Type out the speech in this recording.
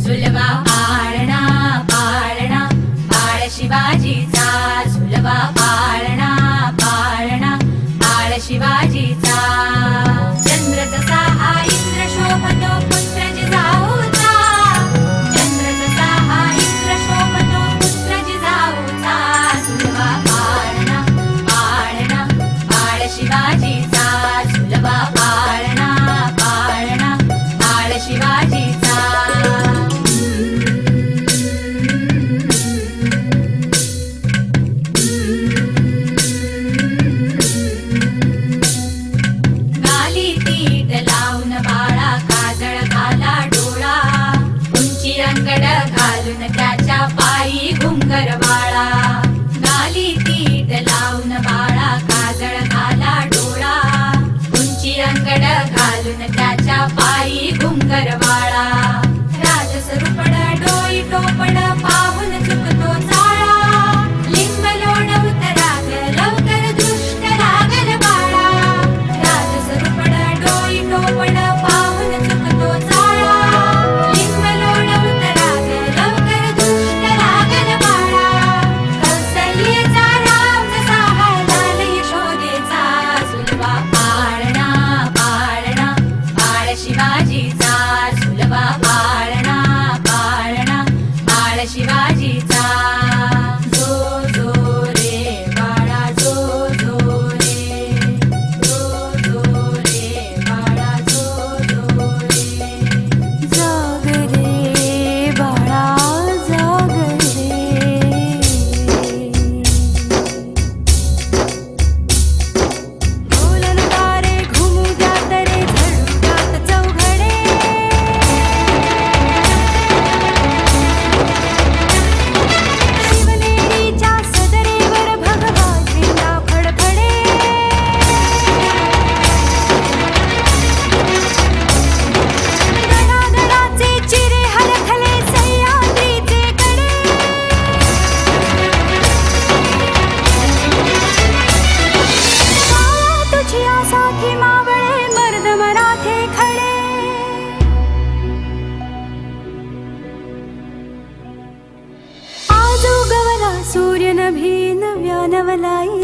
झुलवा पाळणा पाळणा बाळ शिवाजीचा, झुलवा पाळणा पाळणा बाळ शिवाजीचा. चंद्र जसा हा इंद्र शोभतो पुत्र जिजाऊचा, चंद्र जसा हा इंद्र शोभतो पुत्र जिजाऊचा. झुलवा पाळणा पाळणा बाळ शिवाजीचा, झुलवा पाळणा पाळणा बाळ शिवाजीचा. गाली तीट लावून बाळा काजळ घाला डोळा, उंची अंगड घालून त्याच्या पायी घुंगर वाळा. गाली तीट लावून बाळा काजळ घाला डोळा, उंची अंगड घालून त्याच्या पायी घुंगर वाळा. राजसरूपड डोई टोपड पाहून चुकतो चाळा, लिंब लोण उतराग लवकर दृष्ट लागल बाळा. राजसरूपड डोई टोपड पाहून चुकतो चाळा, लिंब लोण उतराग लवकर दृष्ट लागल बाळा. कौसल्येचा राम जसा लाल यशोदेचा, झुलवा पाळणा पाळणा बाळ शिवाजीचा, झुलवा पाळणा पाळणा बाळ शिवाजीचा. जो जो रे बाळा जो जो रे, जो जो रे बाळा जो जो रे. जाग रे बाळा जाग रे. बोलन तारे घुमू द्यात रे झडू द्यात चौघडे. शिवनेरीच्या सदरेवर भगवा झेंडा फडफडे. गडागडाचे चिरे हलखले सह्याद्रीचे कडे. काया तुझी आसाखी मावळे मर्द मराठे खडे. आज उगवला सूर्य नभी नव्या नवलाई